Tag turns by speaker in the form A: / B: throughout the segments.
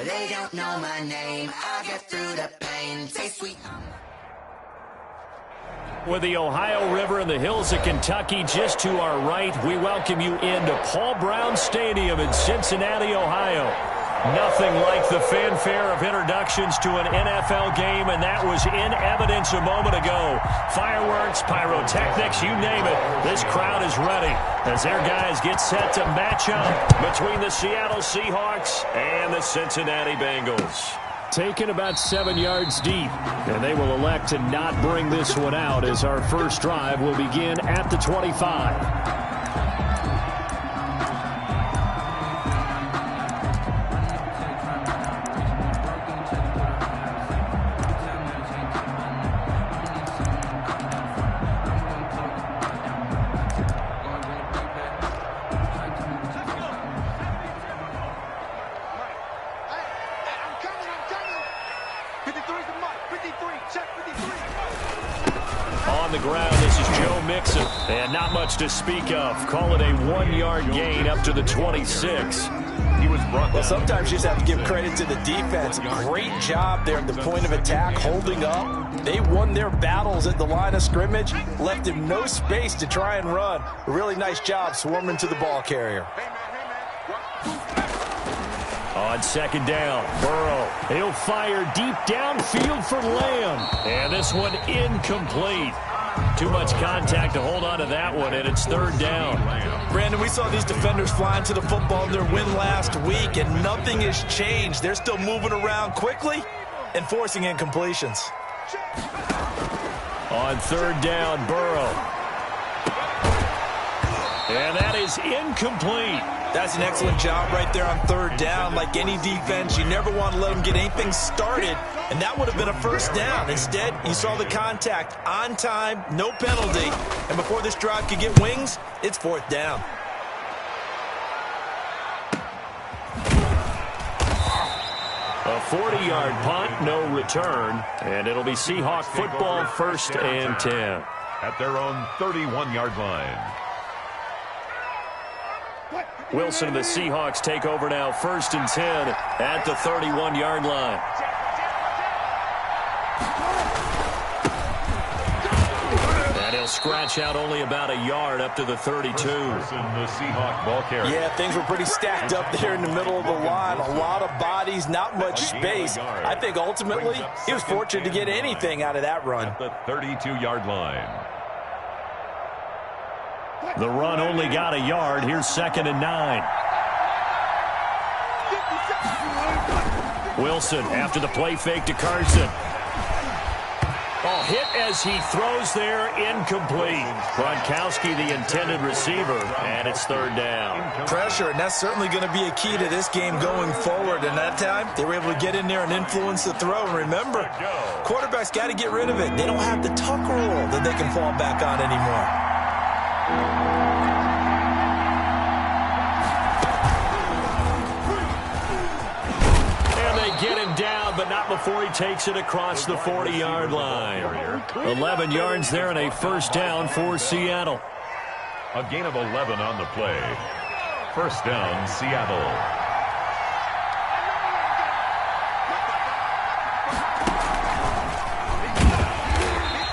A: They don't know my name. I get through the pain. Say sweet.
B: With the Ohio River and the hills of Kentucky just to our right, we welcome you into Paul Brown Stadium in Cincinnati, Ohio. Nothing like the fanfare of introductions to an NFL game, and that was in evidence a moment ago. Fireworks, pyrotechnics, you name it. This crowd is ready as their guys get set to match up between the Seattle Seahawks and the Cincinnati Bengals. Taken about 7 yards deep, and they will elect to not bring this one out as our first drive will begin at the 25. On the ground, this is Joe Mixon, and not much to speak of. Call it a 1-yard gain up to the 26.
C: He was brought
D: well, sometimes you just have to give credit to the defense. Great job there at the point of attack, holding up. They won their battles at the line of scrimmage, left him no space to try and run. A really nice job swarming to the ball carrier.
B: On second down, Burrow. He'll fire deep downfield for Lamb. And this one incomplete. Too much contact to hold on to that one, and it's third down.
D: Brandon, we saw these defenders flying to the football in their win last week, and nothing has changed. They're still moving around quickly and forcing incompletions.
B: On third down, Burrow. And that is incomplete.
D: That's an excellent job right there on third down. Like any defense, you never want to let them get anything started, and that would have been a first down. Instead, you saw the contact on time, no penalty, and before this drive could get wings, it's fourth down.
B: A 40-yard punt, no return, and it'll be Seahawk football, first and 10.
C: At their own 31-yard line.
B: Wilson and the Seahawks take over now, first and 10 at the 31-yard line. And he'll scratch out only about a yard up to the 32.
C: The Seahawk ball carrier.
D: Yeah, things were pretty stacked up there in the middle of the line. A lot of bodies, not much space. I think ultimately he was fortunate to get anything out of that run.
C: At the 32-yard line.
B: The run only got a yard. Here's second and 9. Wilson after the play fake to Carson. Oh, hit as he throws there, incomplete. Gronkowski, the intended receiver, and it's third down.
D: Pressure, and that's certainly going to be a key to this game going forward. And that time, they were able to get in there and influence the throw. And remember, quarterbacks got to get rid of it. They don't have the tuck rule that they can fall back on anymore.
B: And they get him down, but not before he takes it across the 40-yard line. 11 yards there and a first down for Seattle.
C: A gain of 11 on the play. First down, Seattle.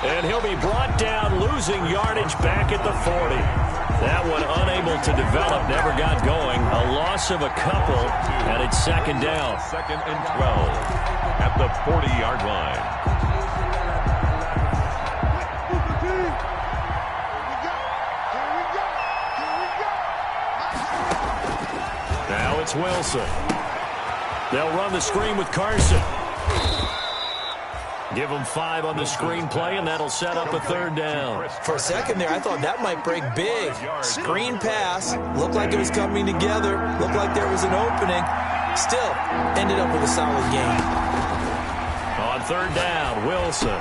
B: And he'll be brought down, losing yardage back at the 40. That one unable to develop, never got going. A loss of a couple, and it's second down.
C: Second and 12 at the 40-yard line.
B: Now it's Wilson. They'll run the screen with Carson. Give them 5 on the screenplay, and that'll set up a third down.
D: For a second there, I thought that might break big. Screen pass, looked like it was coming together, looked like there was an opening. Still, ended up with a solid game.
B: On third down, Wilson.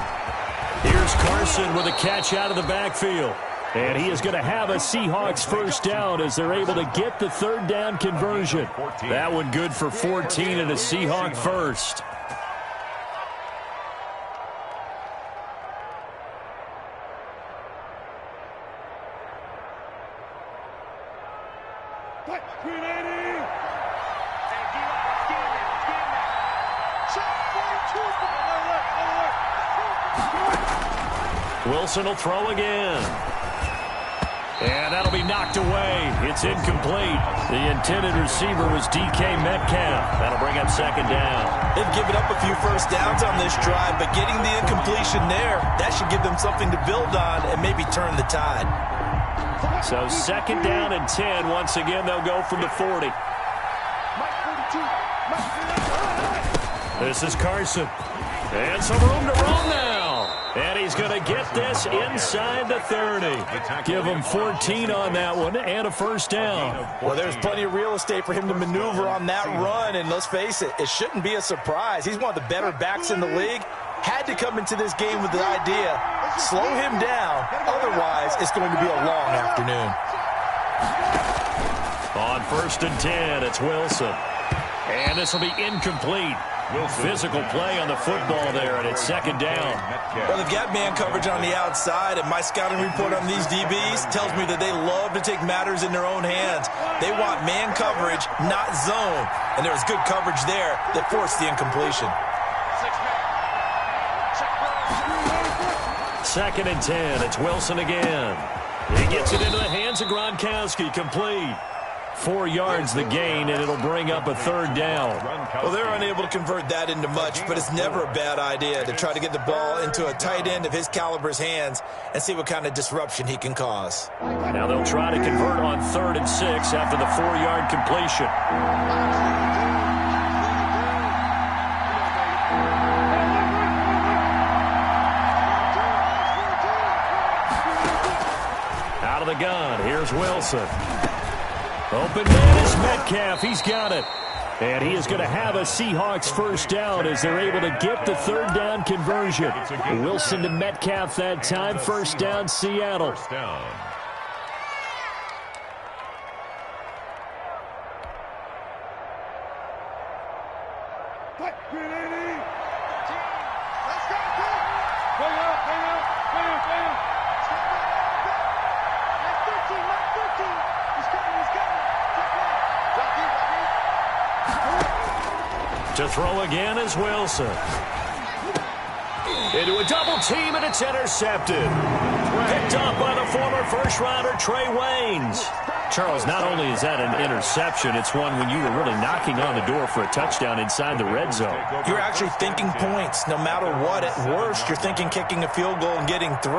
B: Here's Carson with a catch out of the backfield. And he is going to have a Seahawks first down as they're able to get the third down conversion. That one good for 14 and a Seahawk first. Wilson will throw again. And that'll be knocked away. It's incomplete. The intended receiver was DK Metcalf. That'll bring up second down.
D: They've given up a few first downs on this drive, but getting the incompletion there, that should give them something to build on and maybe turn the tide.
B: So second down and 10. Once again, they'll go from the 40. This is Carson. And some room to roam now. And he's going to get this inside the 30. Give him 14 on that one and a first down.
D: Well, there's plenty of real estate for him to maneuver on that run. And let's face it, it shouldn't be a surprise. He's one of the better backs in the league. Had to come into this game with the idea, slow him down. Otherwise, it's going to be a long afternoon.
B: On first and 10, it's Wilson. And this will be incomplete. Physical play on the football there, and it's second down.
D: Well, they've got man coverage on the outside, and my scouting report on these DBs tells me that they love to take matters in their own hands. They want man coverage, not zone. And there was good coverage there that forced the incompletion.
B: Second and 10, it's Wilson again. He gets it into the hands of Gronkowski, complete. 4 yards the gain, and it'll bring up a third down.
D: Well, they're unable to convert that into much, but it's never a bad idea to try to get the ball into a tight end of his caliber's hands and see what kind of disruption he can cause.
B: Now they'll try to convert on 3rd and 6 after the 4-yard completion. Out of the gun, here's Wilson. Open man is Metcalf. He's got it. And he is going to have a Seahawks first down as they're able to get the third down conversion. Wilson to Metcalf that time. First down, Seattle.
C: First down.
B: To throw again is Wilson. Into a double team, and it's intercepted. Picked up by the former first-rounder Trey Waynes. Charles, not only is that an interception, it's one when you were really knocking on the door for a touchdown inside the red zone.
D: You're actually thinking points. No matter what, at worst, you're thinking kicking a field goal and getting 3.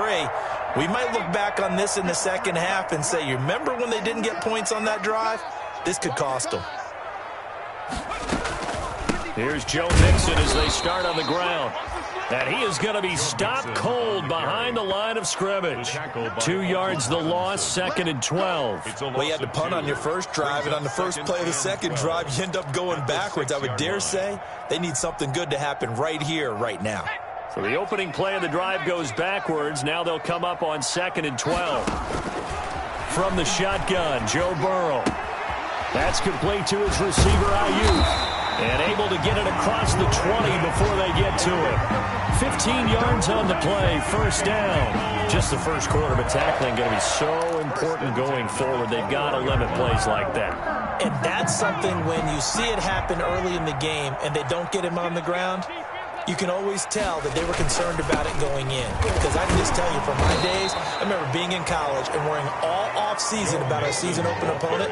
D: We might look back on this in the second half and say, you remember when they didn't get points on that drive? This could cost them.
B: Here's Joe Mixon as they start on the ground. And he is going to be stopped cold behind the line of scrimmage. 2 yards the loss, 2nd and 12.
D: Well, you had to punt on your first drive, and on the first play of the second drive, you end up going backwards. I would dare say they need something good to happen right here, right now.
B: So the opening play of the drive goes backwards. Now they'll come up on 2nd and 12. From the shotgun, Joe Burrow. That's complete to his receiver, Ayuk. And able to get it across the 20 before they get to it. 15 yards on the play, first down. Just the first quarter, but tackling going to be so important going forward. They've got to limit plays like that.
D: And that's something when you see it happen early in the game and they don't get him on the ground, you can always tell that they were concerned about it going in. Because I can just tell you from my days, I remember being in college and worrying all off-season about our season open opponent.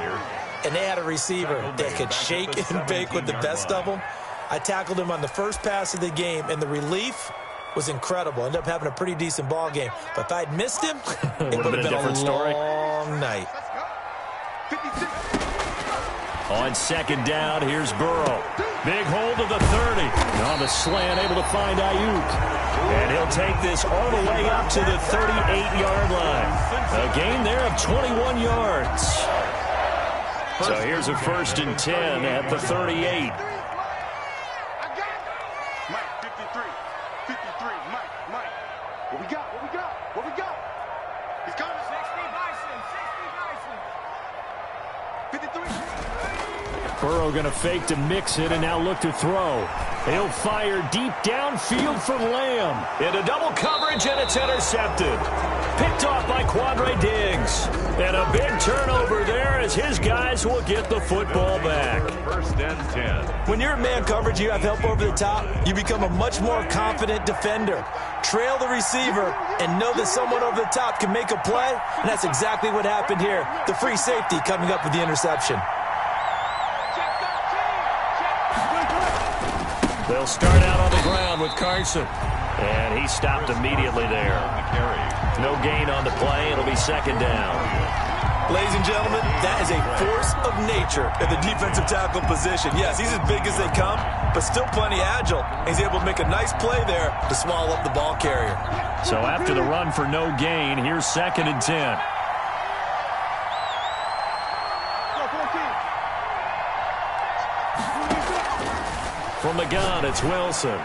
D: And they had a receiver that could shake and bake with the best of them. I tackled him on the first pass of the game, and the relief was incredible. Ended up having a pretty decent ball game. But if I'd missed him, it would have been a long night.
B: On 2nd down, here's Burrow. Big hold of the 30. And on the slant, able to find Ayuk. And he'll take this all the way up to the 38-yard line. A gain there of 21 yards. So here's a 1st and 10 at the 38.
E: Mike, 53, 53, Mike. What we got? He's coming. 60 Bison. 53.
B: Burrow going to fake to mix it and now look to throw. He'll fire deep downfield for Lamb. Into double coverage, and it's intercepted. Picked off by Quandre Diggs. And a big turnover there as his guys will get the football back.
C: 1st and 10.
D: When you're in man coverage, you have help over the top, you become a much more confident defender. Trail the receiver and know that someone over the top can make a play, and that's exactly what happened here. The free safety coming up with the interception.
B: They'll start out on the ground with Carson. And he stopped immediately there. No gain on the play. It'll be second down.
D: Ladies and gentlemen, that is a force of nature in the defensive tackle position. Yes, he's as big as they come, but still plenty agile. He's able to make a nice play there to swallow up the ball carrier.
B: So after the run for no gain, here's second and 10. From the gun, it's Wilson.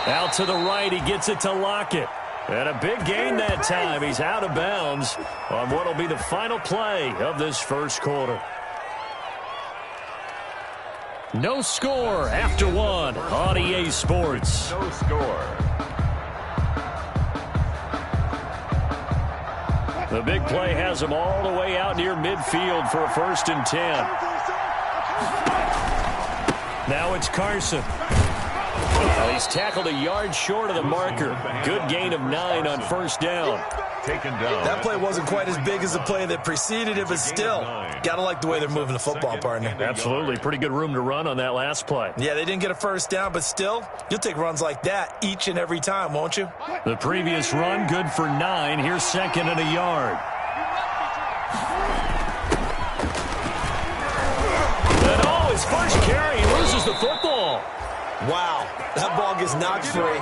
B: Out to the right, he gets it to Lockett. And a big gain that time. He's out of bounds on what will be the final play of this first quarter. No score after one on EA Sports.
C: No score.
B: The big play has him all the way out near midfield for a 1st and 10. Now it's Carson. Well, he's tackled a yard short of the marker. Good gain of 9 on 1st down.
C: Taken down.
D: That play wasn't quite as big as the play that preceded it, but still, gotta like the way they're moving the football, partner.
B: Absolutely. Pretty good room to run on that last play.
D: Yeah, they didn't get a 1st down, but still, you'll take runs like that each and every time, won't you?
B: The previous run, good for 9. Here's 2nd and a yard. And oh, his first carry, he loses the football.
D: Wow, that ball gets knocked free,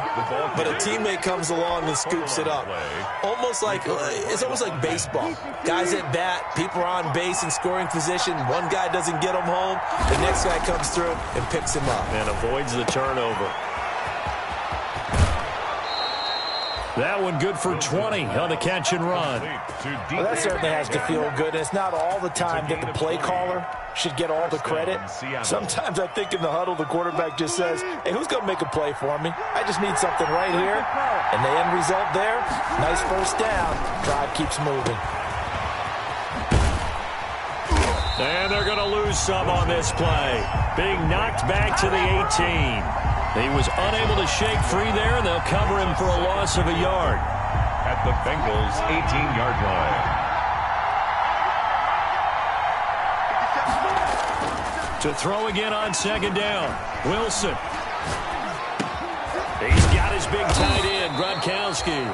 D: but a teammate comes along and scoops it up. It's almost like baseball. Guys at bat, people are on base in scoring position. One guy doesn't get him home. The next guy comes through and picks him up.
B: And avoids the turnover. That one good for 20 on the catch and run.
F: Well, that certainly has to feel good. It's not all the time that the play caller should get all the credit. Sometimes I think in the huddle, the quarterback just says, hey, who's going to make a play for me? I just need something right here. And the end result there, nice 1st down. Drive keeps moving.
B: And they're going to lose some on this play. Being knocked back to the 18. He was unable to shake free there, and they'll cover him for a loss of a yard.
C: At the Bengals' 18-yard line.
B: To throw again on 2nd down. Wilson. He's got his big tight end, Gronkowski.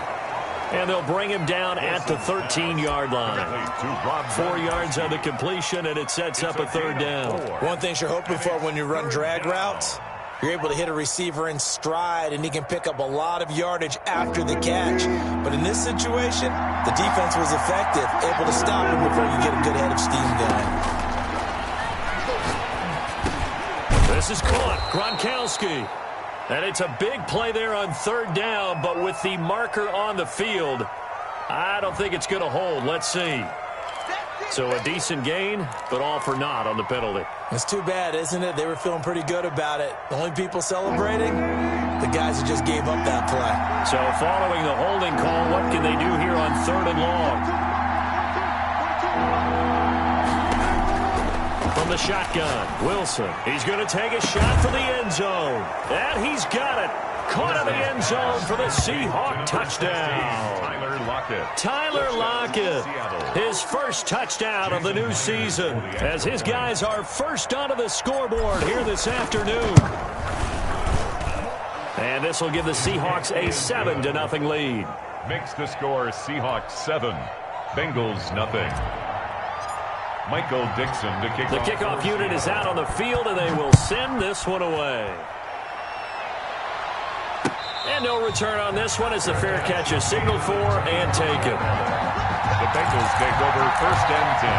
B: And they'll bring him down at the 13-yard line. 4 yards on the completion, and it sets up a 3rd down.
D: One thing you're hoping for when you run drag routes, you're able to hit a receiver in stride, and he can pick up a lot of yardage after the catch. But in this situation, the defense was effective, able to stop him before you get a good head of steam going.
B: This is caught. Gronkowski. And it's a big play there on 3rd down, but with the marker on the field, I don't think it's going to hold. Let's see. So a decent gain, but all for naught on the penalty.
D: It's too bad, isn't it? They were feeling pretty good about it. The only people celebrating, the guys who just gave up that play.
B: So following the holding call, what can they do here on 3rd and long? From the shotgun, Wilson. He's going to take a shot for the end zone. And he's got it. Caught in the end zone for the Seahawk touchdown. Tyler Lockett, his first touchdown of the new season, as his guys are first onto the scoreboard here this afternoon. And this will give the Seahawks a 7-0 lead.
C: Makes the score Seahawks 7, Bengals nothing. Michael Dixon to kick off.
B: The kickoff unit is out on the field, and they will send this one away. And no return on this one as the fair catch is signaled for and taken.
C: The Bengals take over 1st and 10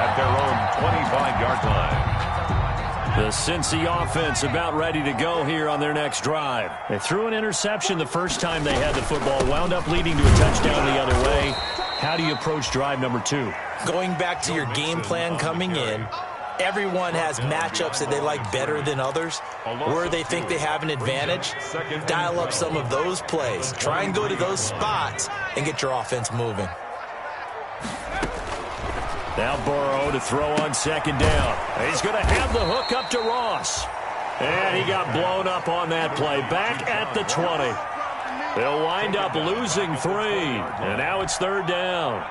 C: at their own 25-yard line.
B: The Cincy offense about ready to go here on their next drive. They threw an interception the first time they had the football, wound up leading to a touchdown the other way. How do you approach drive number 2?
D: Going back to your game plan coming in, everyone has matchups that they like better than others, where they think they have an advantage. Dial up some of those plays. Try and go to those spots and get your offense moving.
B: Now Burrow to throw on second down. He's going to have the hook up to Ross. And he got blown up on that play. Back at the 20. They'll wind up losing 3. And now it's third down.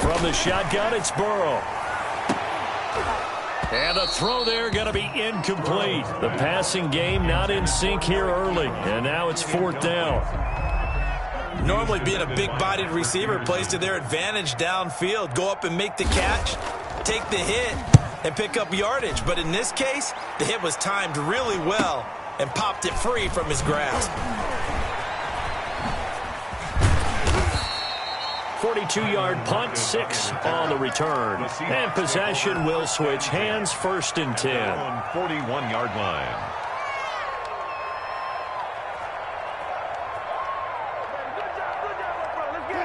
B: From the shotgun, it's Burrow. And the throw there going to be incomplete. The passing game not in sync here early. And now it's fourth down.
D: Normally being a big-bodied receiver plays to their advantage downfield. Go up and make the catch, take the hit, and pick up yardage. But in this case, the hit was timed really well and popped it free from his grasp.
B: 42-yard punt, 6 on the return. And possession will switch hands, first and 10.
C: 41-yard line.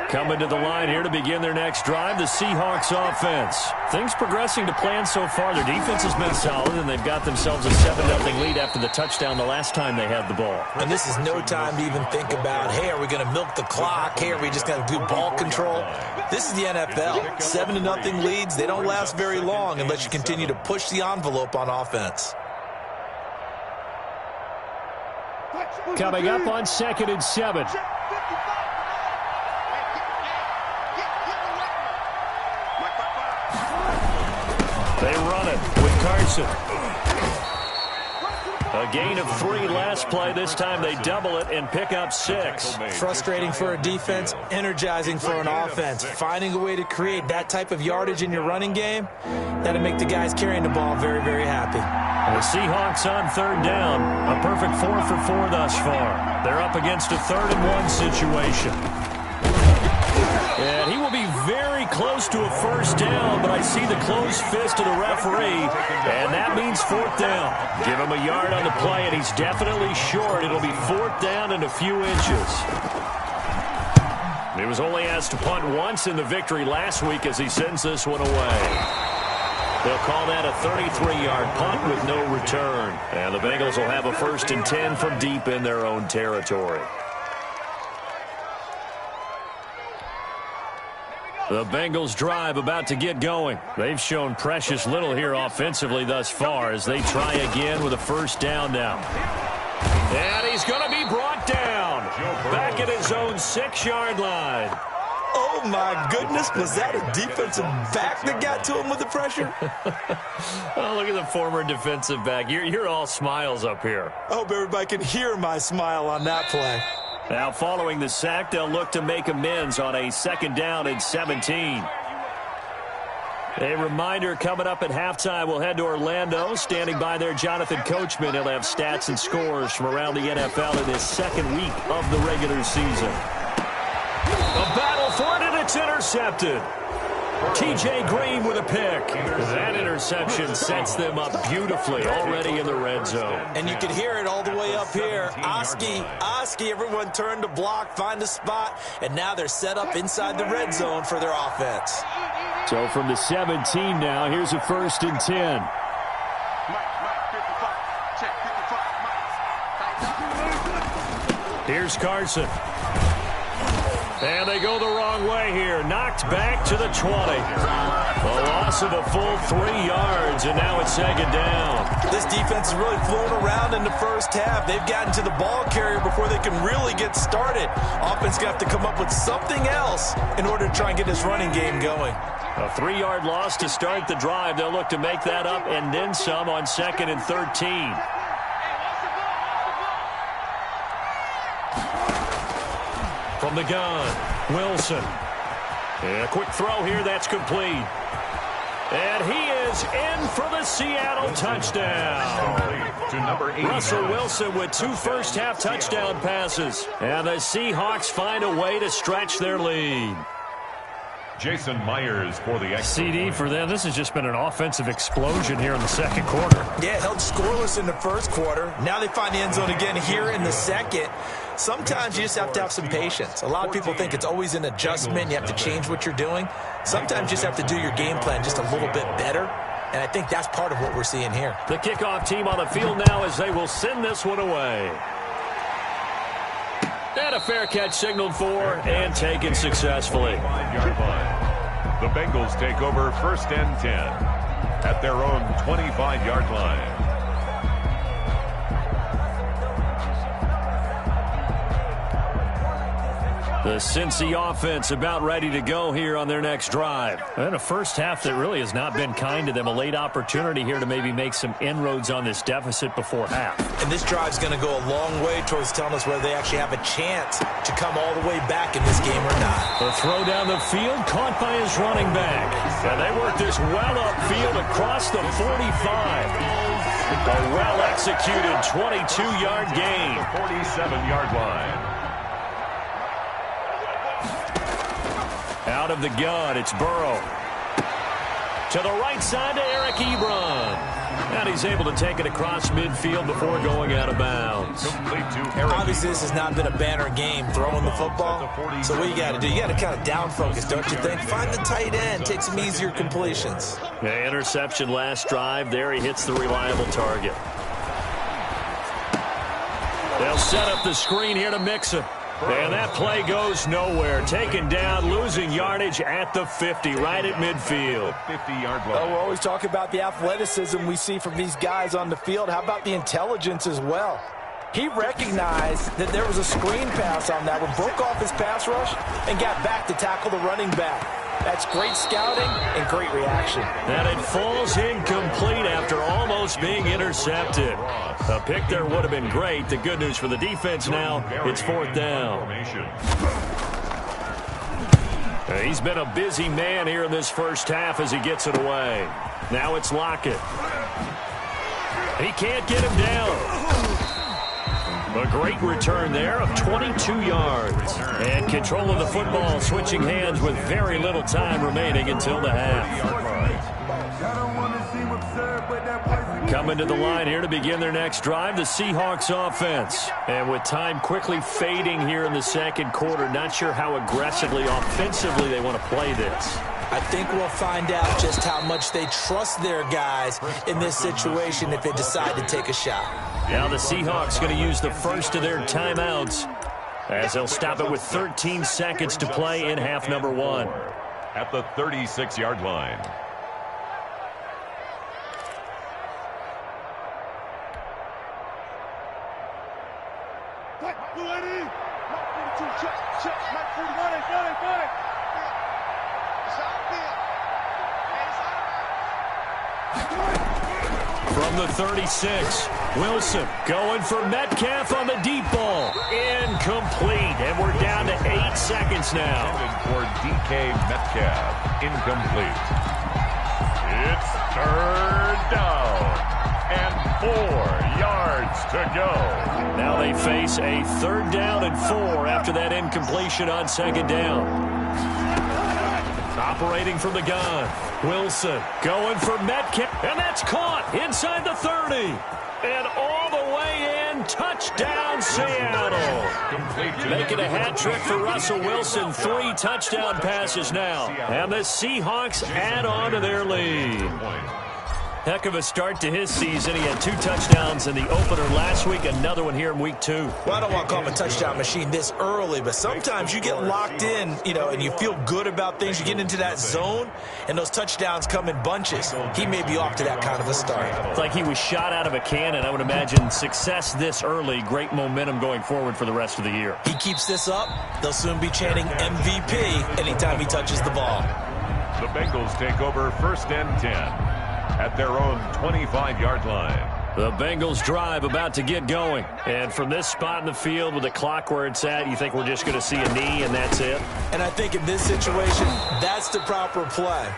B: Coming to the line here to begin their next drive, the Seahawks offense. Things progressing to plan so far. Their defense has been solid, and they've got themselves a 7-0 lead after the touchdown the last time they had the ball.
F: And this is no time to even think about, hey, are we going to milk the clock? Hey, are we just going to do ball control? This is the NFL. 7-0 leads, they don't last very long unless you continue to push the envelope on offense.
B: Coming up on 2nd and 7. They run it with Carson. A gain of 3 last play. This time they double it and pick up 6.
F: Frustrating for a defense, energizing for an offense. Finding a way to create that type of yardage in your running game, that'll make the guys carrying the ball very, very happy.
B: The Seahawks on third down. A perfect 4 for 4 thus far. They're up against a 3rd-and-1 situation. And he will be very close to a first down, but I see the closed fist of the referee, and that means 4th down. Give him a yard on the play, and he's definitely short. It'll be 4th down and a few inches. He was only asked to punt once in the victory last week as he sends this one away. They'll call that a 33-yard punt with no return. And the Bengals will have a 1st and 10 from deep in their own territory. The Bengals drive about to get going. They've shown precious little here offensively thus far as they try again with a first down now. And he's going to be brought down back at his own 6-yard line.
F: Oh, my goodness. Was that a defensive back that got to him with the pressure?
B: Oh, look at the former defensive back. You're all smiles up here.
F: I hope everybody can hear my smile on that play.
B: Now, following the sack, they'll look to make amends on a 2nd down and 17. A reminder, coming up at halftime, we'll head to Orlando. Standing by there, Jonathan Coachman. He'll have stats and scores from around the NFL in his 2nd week of the regular season. A battle for it, and it's intercepted. T.J. Green with a pick. That interception sets them up beautifully already in the red zone.
F: And you can hear it all the way up here. Oski, everyone turned to block, find a spot, and now they're set up inside the red zone for their offense.
B: So from the 17 now, here's a 1st and 10. Here's Carson. And they go the wrong way here. Knocked back to the 20. A loss of a full 3 yards, and now it's 2nd down.
D: This defense has really flown around in the first half. They've gotten to the ball carrier before they can really get started. Offense going to have to come up with something else in order to try and get this running game going.
B: A 3-yard loss to start the drive. They'll look to make that up and then some on 2nd and 13. From the gun, Wilson. And a quick throw here, that's complete. And he is in for the Seattle touchdown.
C: To number 8.
B: Russell Wilson with 2 first-half touchdown passes. And the Seahawks find a way to stretch their lead.
C: Jason Myers for the
B: CD for them. This has just been an offensive explosion here in the 2nd quarter.
F: Yeah, held scoreless in the 1st quarter. Now they find the end zone again here in the 2nd. Sometimes you just have to have some patience. A lot of people think it's always an adjustment. You have to change what you're doing. Sometimes you just have to do your game plan just a little bit better. and I think that's part of what we're seeing here.
B: The kickoff team on the field now as they will send this one away. And a fair catch signaled for and taken successfully.
C: 5-yard line. The Bengals take over 1st and 10 at their own 25-yard line.
B: The Cincy offense about ready to go here on their next drive. And a first half that really has not been kind to them. A late opportunity here to maybe make some inroads on this deficit before half.
F: And this drive's going to go a long way towards telling us whether they actually have a chance to come all the way back in this game or not.
B: The throw down the field caught by his running back. And they work this well upfield across the 45. A well-executed 22-yard gain.
C: 47-yard line.
B: Out of the gun, it's Burrow. To the right side to Eric Ebron. And he's able to take it across midfield before going out of bounds.
F: Obviously, this has not been a banner game throwing the football. So what you got to do, you got to kind of down focus, don't you think? Find the tight end, take some easier completions.
B: Yeah, interception last drive. There he hits the reliable target. They'll set up the screen here to Mixon. And that play goes nowhere. Taken down, losing yardage at the 50, right at midfield.
C: 50-yard line.
F: We're always talking about the athleticism we see from these guys on the field. How about the intelligence as well? He recognized that there was a screen pass on that one, broke off his pass rush, and got back to tackle the running back. That's great scouting and great reaction.
B: And it falls incomplete after almost being intercepted. A pick there would have been great. The good news for the defense now, it's 4th down. He's been a busy man here in this first half as he gets it away. Now it's Lockett. He can't get him down. A great return there of 22 yards. And control of the football, switching hands with very little time remaining until the half. Coming to the line here to begin their next drive, the Seahawks offense. And with time quickly fading here in the second quarter, not sure how aggressively, offensively they want to play this.
F: I think we'll find out just how much they trust their guys in this situation if they decide to take a shot.
B: Now the Seahawks going to use the first of their timeouts as they'll stop it with 13 seconds to play in half number 1.
C: At the 36-yard line.
B: From the 36, Wilson going for Metcalf on the deep ball. Incomplete, and we're down to 8 seconds now.
C: For DK Metcalf, incomplete. It's 3rd down and 4 yards to go.
B: Now they face a 3rd down and 4 after that incompletion on 2nd down. Operating from the gun, Wilson going for Metcalf, and that's caught inside the 30. And all the way in, touchdown Seattle. Making a hat trick for Russell Wilson, 3 touchdown passes now. And the Seahawks add on to their lead. Heck of a start to his season. He had 2 touchdowns in the opener last week, another one here in week 2.
F: Well, I don't want to call him a touchdown machine this early, but sometimes you get locked in, and you feel good about things. You get into that zone, and those touchdowns come in bunches. He may be off to that kind of a start.
B: It's like he was shot out of a cannon. I would imagine success this early, great momentum going forward for the rest of the year.
F: He keeps this up, they'll soon be chanting MVP anytime he touches the ball.
C: The Bengals take over 1st and 10. At their own 25-yard line.
B: The Bengals drive about to get going. And from this spot in the field with the clock where it's at, you think we're just going to see a knee and that's it?
F: And I think in this situation, that's the proper play.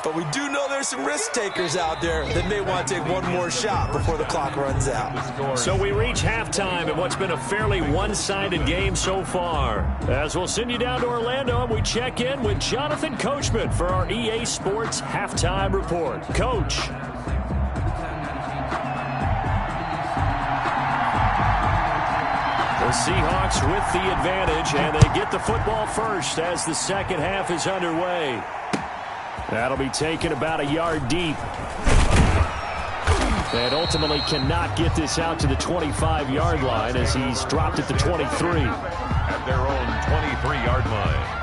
F: But we do know there's some risk takers out there that may want to take one more shot before the clock runs out.
B: So we reach halftime in what's been a fairly one-sided game so far. As we'll send you down to Orlando and we check in with Jonathan Coachman for our EA Sports Halftime Report. Coach. The Seahawks with the advantage, and they get the football first as the second half is underway. That'll be taken about a yard deep. And ultimately cannot get this out to the 25-yard line as he's dropped at the 23.
C: At their own 23-yard line.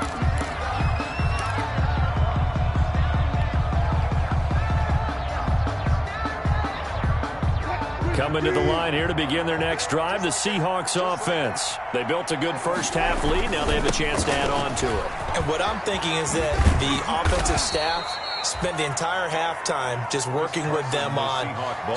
B: Coming to the line here to begin their next drive, the Seahawks offense. They built a good first-half lead. Now they have a chance to add on to it.
D: And what I'm thinking is that the offensive staff spent the entire halftime just working with them on,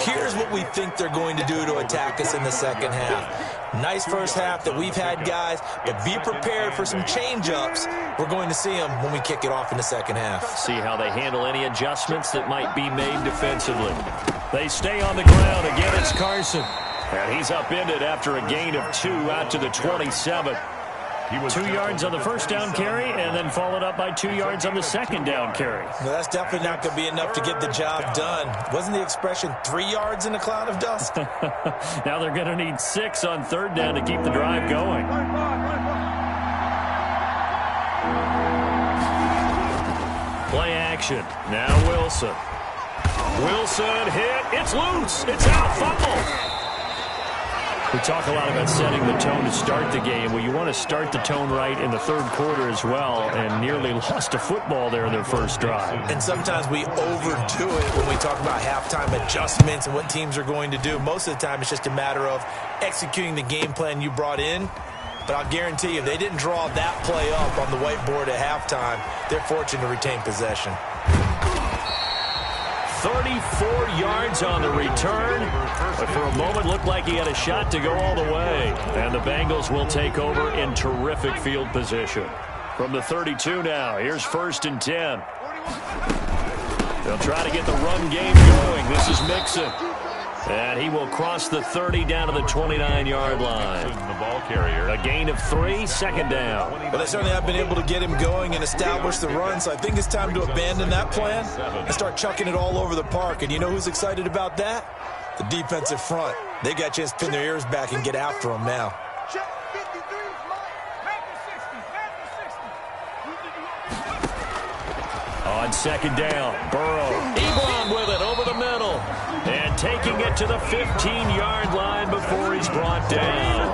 D: here's what we think they're going to do to attack us in the second half. Nice first half that we've had, guys, but be prepared for some change-ups. We're going to see them when we kick it off in the second half.
B: See how they handle any adjustments that might be made defensively. They stay on the ground. Again, it's Carson. And he's upended after a gain of 2 out to the 27. 2 yards on the first down carry, and then followed up by 2 yards on the second down carry.
D: Well, that's definitely not going to be enough to get the job done. Wasn't the expression 3 yards in a cloud of dust?
B: Now they're going to need 6 on third down to keep the drive going. Play action. Now Wilson. Wilson hit. It's loose. It's out. Fumble. We talk a lot about setting the tone to start the game. Well, you want to start the tone right in the third quarter as well, and nearly lost a football there in their first drive.
D: And sometimes we overdo it when we talk about halftime adjustments and what teams are going to do. Most of the time, it's just a matter of executing the game plan you brought in. But I'll guarantee you, if they didn't draw that play up on the whiteboard at halftime, they're fortunate to retain possession.
B: 34 yards on the return, but for a moment looked like he had a shot to go all the way. And the Bengals will take over in terrific field position. From the 32 now, here's 1st and 10. They'll try to get the run game going. This is Mixon. And he will cross the 30 down to the 29-yard line.
C: The ball carrier.
B: A gain of 3, second down.
D: Well, they certainly have been able to get him going and establish the run, so I think it's time to abandon that plan and start chucking it all over the park. And you know who's excited about that? The defensive front. They got a chance to pin their ears back and get after him now.
B: On second down, Burrow. Ebron with it over the middle. And taking it to the 15-yard line before he's brought down.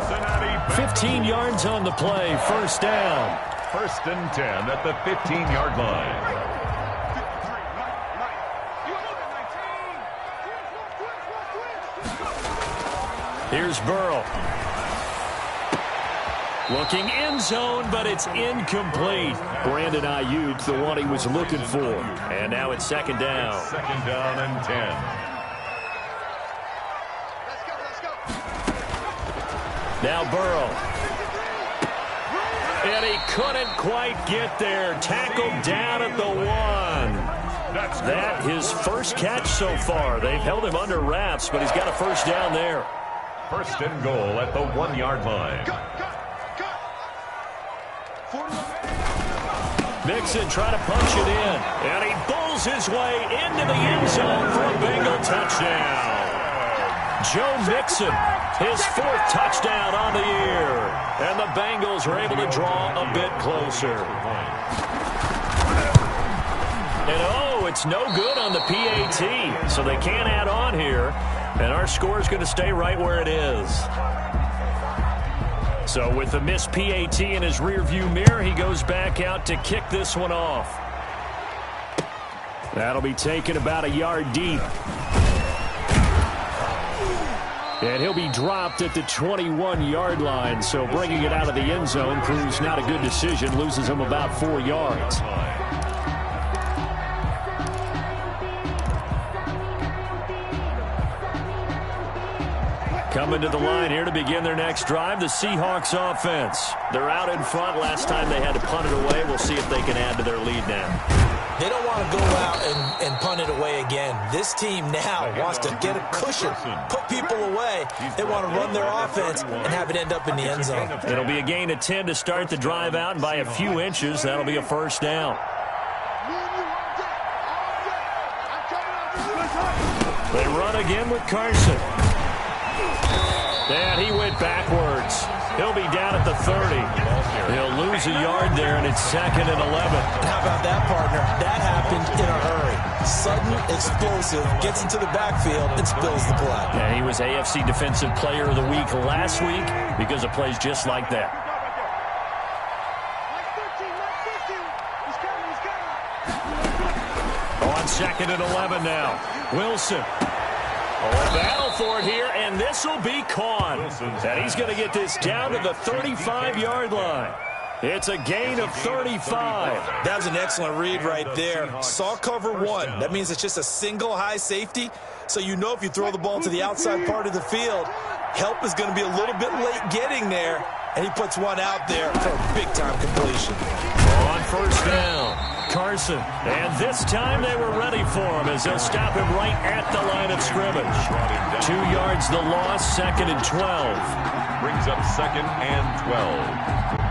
B: 15 yards on the play, first down.
C: 1st and 10 at the 15-yard line.
B: Here's Burrow. Looking end zone, but it's incomplete. Brandon Ayuk, the one he was looking for. And now it's second down.
C: 2nd down and 10.
B: Now Burrow. And he couldn't quite get there. Tackled down at the 1. That his first catch so far. They've held him under wraps, but he's got a first down there.
C: 1st and goal at the 1-yard line.
B: Mixon trying to punch it in. And he bulls his way into the end zone for a Bengal touchdown. Joe Mixon, his 4th touchdown on the year. And the Bengals are able to draw a bit closer. And oh, it's no good on the PAT. So they can't add on here. And our score is going to stay right where it is. So with the missed PAT in his rearview mirror, he goes back out to kick this one off. That'll be taken about a yard deep. And he'll be dropped at the 21-yard line. So bringing it out of the end zone proves not a good decision. Loses him about 4 yards. Coming to the line here to begin their next drive, the Seahawks offense. They're out in front. Last time they had to punt it away. We'll see if they can add to their lead now.
D: They don't want to go out and punt it away again. This team now wants to get a cushion, put people away. They want to run their offense and have it end up in the end zone.
B: It'll be a gain of 10 to start the drive out, and by a few inches, that'll be a first down. They run again with Carson. And he went backwards. He'll be down at the 30. He'll lose a yard there, and it's 2nd and 11.
D: How about that, partner? That happened in a hurry. Sudden, explosive, gets into the backfield, and spills the play.
B: And he was AFC Defensive Player of the Week last week because of plays just like that. On 2nd and 11 now. Wilson. Battle for it here, and this will be caught. And he's going to get this down to the 35-yard line. It's a gain of 35.
D: That was an excellent read right there. Saw cover 1. That means it's just a single high safety. So you know if you throw the ball to the outside part of the field, help is going to be a little bit late getting there. And he puts one out there for a big-time completion.
B: On 1st down, Carson. And this time they were ready for him as they'll stop him right at the line of scrimmage. 2 yards the loss, 2nd and 12.
C: Brings up 2nd and 12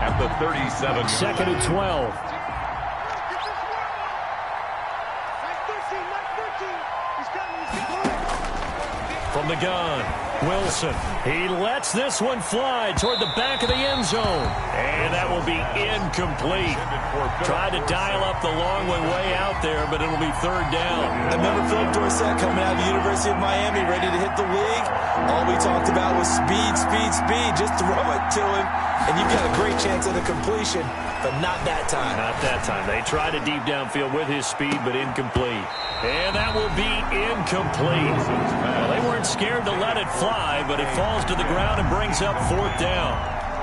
C: at the 37.
B: 2nd and 12. From the gun, Wilson. He lets this one fly toward the back of the end zone. And that will be incomplete. Tried to dial up the long way out there, but it'll be 3rd down.
D: I remember Philip Dorsett coming out of the University of Miami, ready to hit the league. All we talked about was speed, speed, speed. Just throw it to him, and you've got a great chance at a completion, but not that time.
B: Not that time. They tried a deep downfield with his speed, but incomplete. And that will be incomplete. Well, they weren't scared to let it fly, but it falls to the ground and brings up 4th down.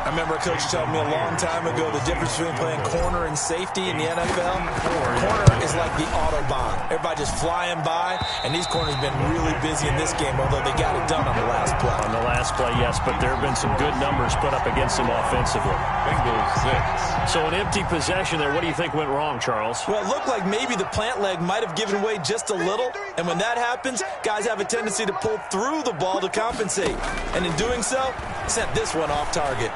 D: I remember a coach telling me a long time ago the difference between playing corner and safety in the NFL. Corner is like the Autobahn. Everybody just flying by, and these corners have been really busy in this game, although they got it done on the last play.
B: On the last play, yes, but there have been some good numbers put up against them offensively.
C: Bengals 6.
B: So an empty possession there. What do you think went wrong, Charles?
D: Well, it looked like maybe the plant leg might have given way just a little, and when that happens, guys have a tendency to pull through the ball to compensate. And in doing so, sent this one off target.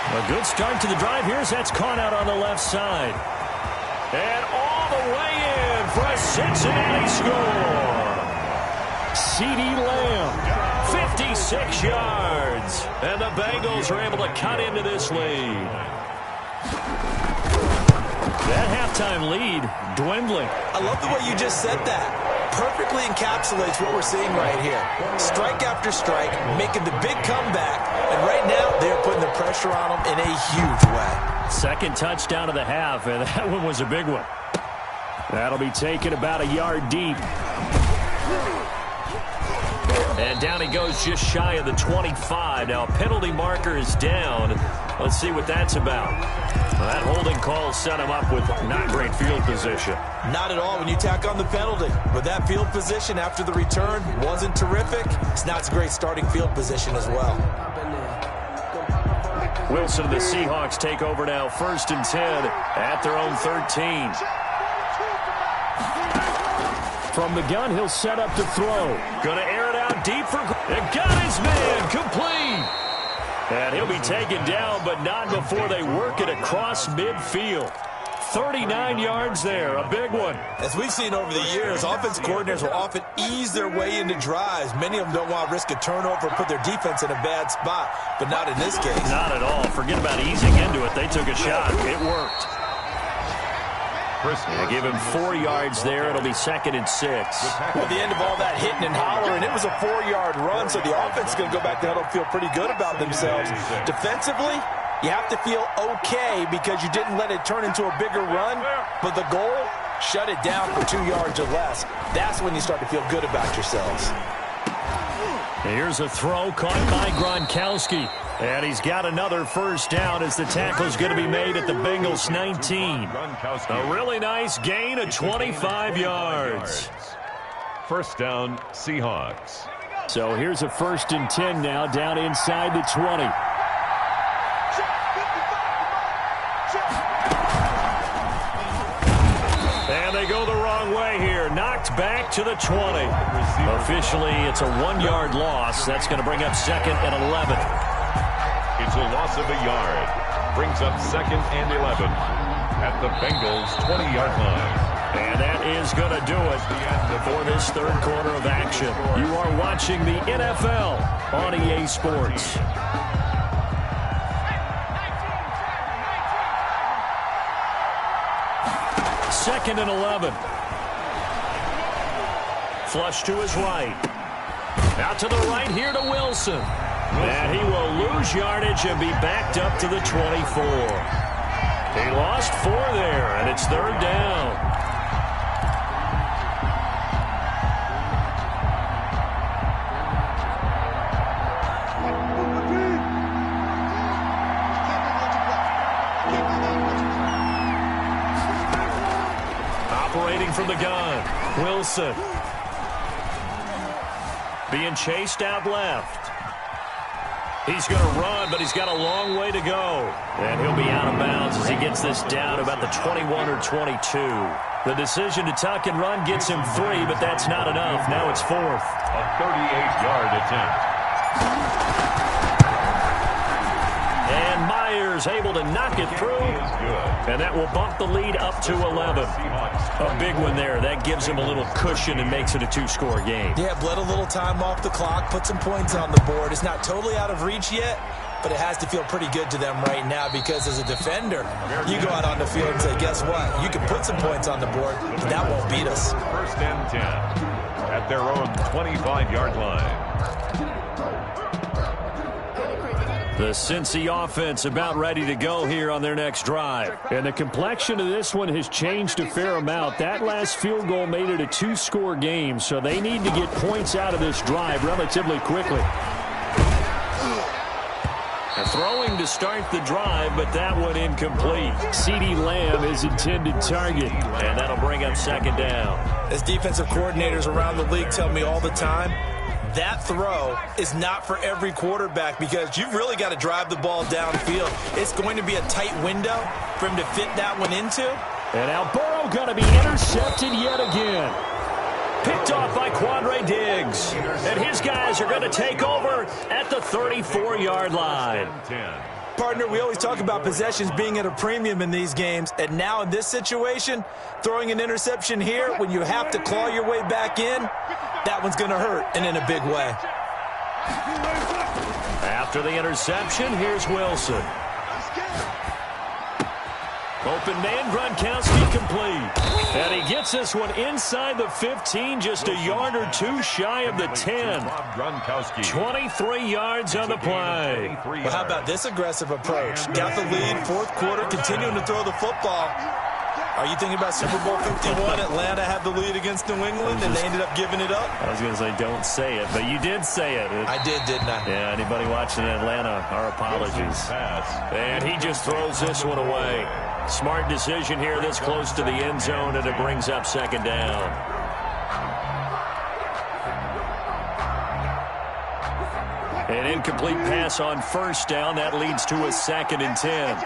B: A good start to the drive. Here's that's caught out on the left side. And all the way in for a Cincinnati score. CeeDee Lamb, 56 yards. And the Bengals are able to cut into this lead. That halftime lead dwindling.
D: I love the way you just said that. Perfectly encapsulates what we're seeing right here. Strike after strike, making the big comeback, and right now they're putting the pressure on them in a huge way.
B: 2nd touchdown of the half, and that one was a big one. That'll be taken about a yard deep. And down he goes just shy of the 25. Now a penalty marker is down. Let's see what that's about. Well, that holding call set him up with not great field position.
D: Not at all when you tack on the penalty. But that field position after the return wasn't terrific. It's not a great starting field position as well.
B: Wilson and the Seahawks take over now, 1st and 10 at their own 13. From the gun, he'll set up to throw. Going to air it out deep for... And got his man complete. And he'll be taken down, but not before they work it across midfield. 39 yards there, a big one.
D: As we've seen over the years, offense coordinators will often ease their way into drives. Many of them don't want to risk a turnover or put their defense in a bad spot, but not in this case.
B: Not at all. Forget about easing into it. They took a shot. It worked. They give him 4 yards there. It'll be 2nd and 6.
D: Well, at the end of all that hitting and hollering, it was a 4-yard run, so the offense is going to go back to huddle and feel pretty good about themselves. Defensively, you have to feel okay because you didn't let it turn into a bigger run, but the goal, shut it down for 2 yards or less. That's when you start to feel good about yourselves.
B: Here's a throw caught by Gronkowski. And he's got another 1st down as the tackle is going to be made at the Bengals 19. A really nice gain of 25 yards.
C: 1st down, Seahawks.
B: So here's a 1st and 10 now down inside the 20. And they go the wrong way here. Knocked back to the 20. Officially, it's a 1-yard loss. That's going to bring up 2nd and 11.
C: It's a loss of a yard. Brings up 2nd and 11 at the Bengals 20-yard line.
B: And that is going to do it for this 3rd quarter of action. You are watching the NFL on EA Sports. 2nd and 11. Flush to his right. Out to the right here to Wilson. And he will lose yardage and be backed up to the 24. He lost 4 there, and it's 3rd down. Operating from the gun, Wilson. Being chased out left. He's going to run, but he's got a long way to go. And he'll be out of bounds as he gets this down about the 21 or 22. The decision to tuck and run gets him 3, but that's not enough. Now it's 4th.
C: A 38-yard attempt.
B: And Myers able to knock it through. And that will bump the lead up to 11. A big one there. That gives him a little cushion and makes it a 2-score game.
D: Yeah, bled a little time off the clock, put some points on the board. It's not totally out of reach yet, but it has to feel pretty good to them right now because as a defender, you go out on the field and say, guess what? You can put some points on the board, but that won't beat us.
C: 1st and 10 at their own 25-yard line.
B: The Cincy offense about ready to go here on their next drive. And the complexion of this one has changed a fair amount. That last field goal made it a 2-score game, so they need to get points out of this drive relatively quickly. Throwing to start the drive, but that one incomplete. CeeDee Lamb is intended target, and that'll bring up 2nd down.
D: As defensive coordinators around the league tell me all the time, that throw is not for every quarterback because you've really got to drive the ball downfield. It's going to be a tight window for him to fit that one into.
B: And now Burrow going to be intercepted yet again. Picked off by Quandre Diggs. And his guys are going to take over at the 34-yard line.
D: Partner, we always talk about possessions being at a premium in these games, and now in this situation, throwing an interception here when you have to claw your way back in, that one's going to hurt, and in a big way.
B: After the interception, here's Wilson. Open man, Gronkowski complete. And he gets this one inside the 15, just a yard or 2 shy of the 10. 23 yards on the play.
D: Well, how about this aggressive approach? Got the lead, 4th quarter, continuing to throw the football. Are you thinking about Super Bowl 51? Atlanta had the lead against New England, and they ended up giving it up?
B: I was going to say, don't say it, but you did say it.
D: I did, didn't I?
B: Yeah, anybody watching in Atlanta, our apologies. And he just throws this one away. Smart decision here this close to the end zone, and it brings up 2nd down. An incomplete pass on 1st down. That leads to a 2nd and 10.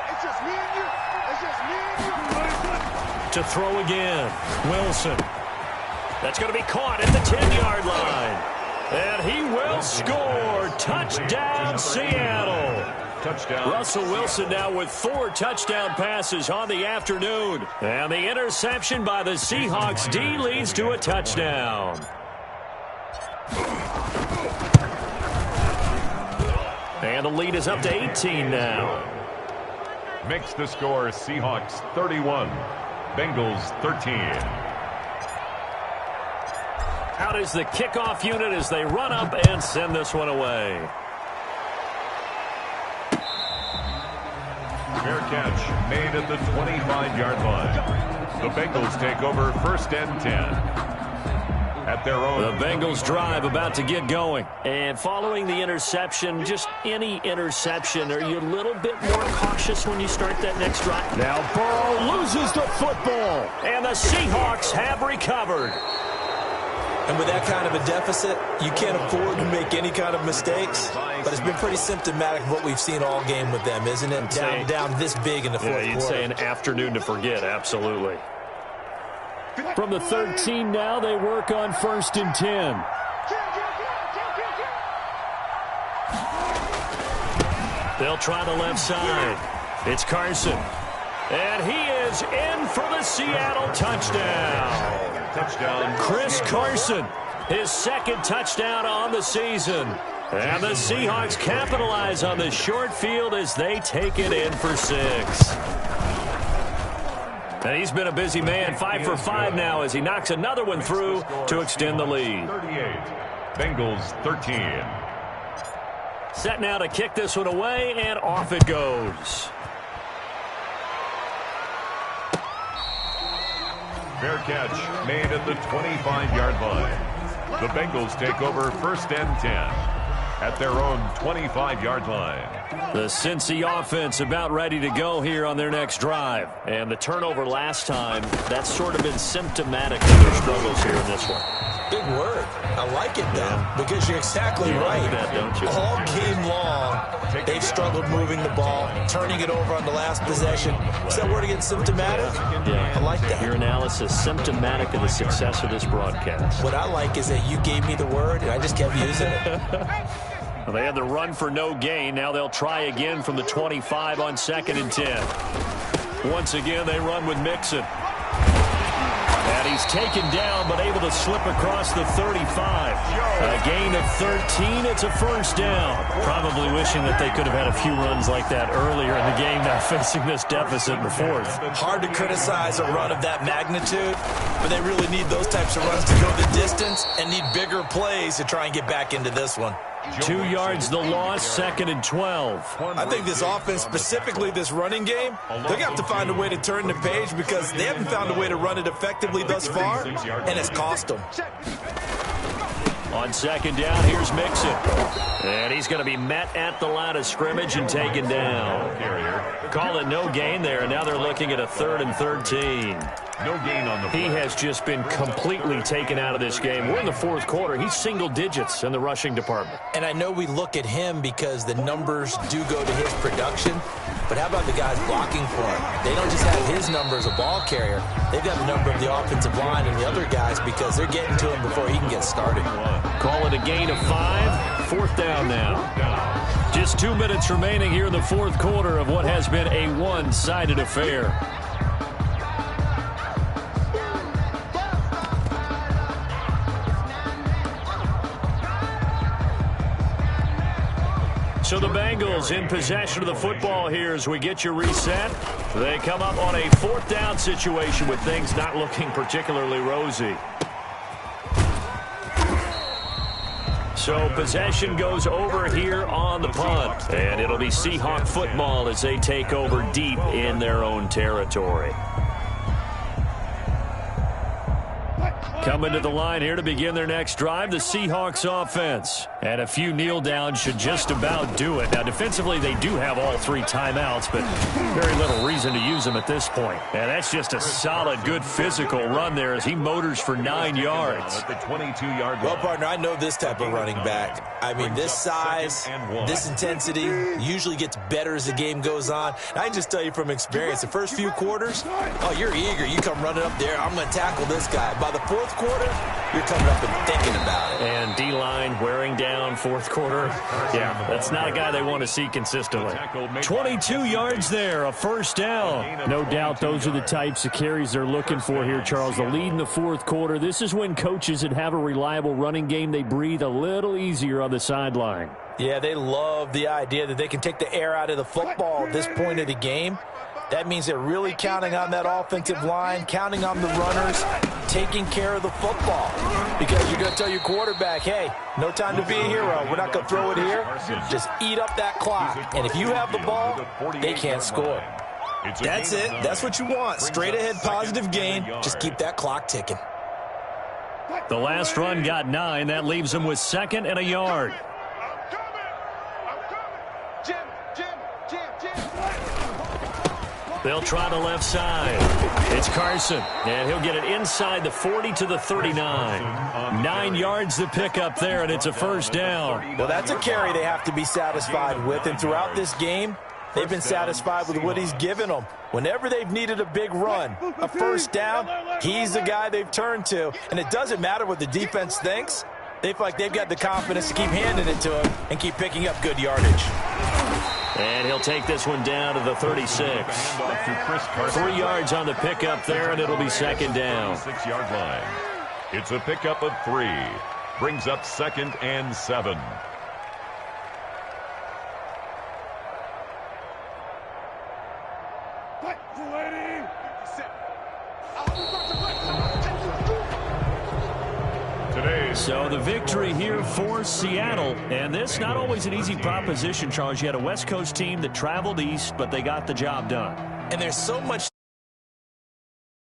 B: To throw again. Wilson. That's going to be caught at the 10-yard line. And he will score. Touchdown, Seattle.
C: Touchdown.
B: Russell Wilson now with 4 touchdown passes on the afternoon. And the interception by the Seahawks D leads to a touchdown. And the lead is up to 18 now.
C: Makes the score Seahawks 31, Bengals 13.
B: Out is the kickoff unit as they run up and send this one away.
C: Fair catch made at the 25-yard line. The Bengals take over 1st and 10 at their own.
B: The Bengals drive about to get going. And following the interception, just any interception, are you a little bit more cautious when you start that next drive? Now Burrow loses the football, and the Seahawks have recovered.
D: And with that kind of a deficit, you can't afford to make any kind of mistakes. But it's been pretty symptomatic of what we've seen all game with them, isn't it? Down this big in the 4th quarter.
B: Yeah, you'd say an afternoon to forget, absolutely. From the 13 now, they work on 1st and 10. They'll try the left side. It's Carson. And he is in for the Seattle touchdown. Chris Carson, his 2nd touchdown on the season. And the Seahawks capitalize on the short field as they take it in for 6. And he's been a busy man, 5 for 5 now as he knocks another one through to extend the lead.
C: 38. Bengals 13.
B: Set now to kick this one away, and off it goes.
C: Fair catch made at the 25-yard line. The Bengals take over 1st and 10 at their own 25-yard line.
B: The Cincy offense about ready to go here on their next drive. And the turnover last time, that's sort of been symptomatic of their struggles here in this one.
D: Big word. I like it, though, because you're exactly right.
B: Like that, don't you?
D: All game long, they've struggled moving the ball, turning it over on the last possession. Is that word again, symptomatic?
B: Yeah.
D: I like that.
B: Your analysis, symptomatic of the success of this broadcast.
D: What I like is that you gave me the word, and I just kept using it.
B: Well, they had the run for no gain. Now they'll try again from the 25 on 2nd and 10. Once again, they run with Mixon. And he's taken down, but able to slip across the 35. A gain of 13. It's a 1st down. Probably wishing that they could have had a few runs like that earlier in the game, now facing this deficit in the 4th.
D: Hard to criticize a run of that magnitude, but they really need those types of runs to go the distance and need bigger plays to try and get back into this one.
B: 2 yards the loss, 2nd and 12.
D: I think this offense, specifically this running game, they're going to have to find a way to turn the page because they haven't found a way to run it effectively thus far, and it's cost them.
B: On 2nd down, here's Mixon. And he's going to be met at the line of scrimmage and taken down. Call it no gain there, and now they're looking at a 3rd and 13.
C: No gain on the play.
B: He has just been completely taken out of this game. We're in the 4th quarter. He's single digits in the rushing department.
D: And I know we look at him because the numbers do go to his production, but how about the guys blocking for him? They don't just have his number as a ball carrier. They've got the number of the offensive line and the other guys because they're getting to him before he can get started.
B: Call it a gain of 5. 4th down now. Just 2 minutes remaining here in the 4th quarter of what has been a one-sided affair. So the Bengals in possession of the football here as we get you reset. They come up on a 4th down situation with things not looking particularly rosy. So possession goes over here on the punt. And it'll be Seahawk football as they take over deep in their own territory. Coming to the line here to begin their next drive, the Seahawks offense. And a few kneel downs should just about do it. Now, defensively, they do have all 3 timeouts, but very little reason to use them at this point. And that's just a solid, good physical run there as he motors for 9 yards.
C: At the 22-yard line.
D: Well, partner, I know this type of running back. I mean, this size, this intensity usually gets better as the game goes on. And I can just tell you from experience, the first few quarters, oh, you're eager. You come running up there, I'm going to tackle this guy. By the 4th quarter, you're coming up and thinking about it.
B: And D-line wearing down 4th quarter. Yeah, that's not a guy they want to see consistently. 22 yards there, a 1st down. No doubt those are the types of carries they're looking for here, Charles. The lead in the 4th quarter. This is when coaches that have a reliable running game, they breathe a little easier on the sideline.
F: Yeah, they love the idea that they can take the air out of the football at this point of the game. That means they're really counting on that offensive line, counting on the runners, taking care of the football. Because you're going to tell your quarterback, hey, no time to be a hero. We're not going to throw it here. Just eat up that clock. And if you have the ball, they can't score.
D: That's it. That's what you want. Straight ahead positive gain. Just keep that clock ticking.
B: The last run got 9. That leaves them with 2nd and a yard. They'll try the left side. It's Carson, and he'll get it inside the 40 to the 39. 9 yards to pick up there, and it's a 1st down.
F: Well, that's a carry they have to be satisfied with, and throughout this game, they've been satisfied with what he's given them. Whenever they've needed a big run, a 1st down, he's the guy they've turned to. And it doesn't matter what the defense thinks. They feel like they've got the confidence to keep handing it to him and keep picking up good yardage.
B: And he'll take this one down to the 36. 3 yards on the pickup there, and it'll be 2nd down.
C: 6-yard line. It's a pickup of 3. Brings up 2nd and 7.
B: So the victory here for Seattle. And this not always an easy proposition, Charles. You had a West Coast team that traveled east, but they got the job done.
D: And there's so much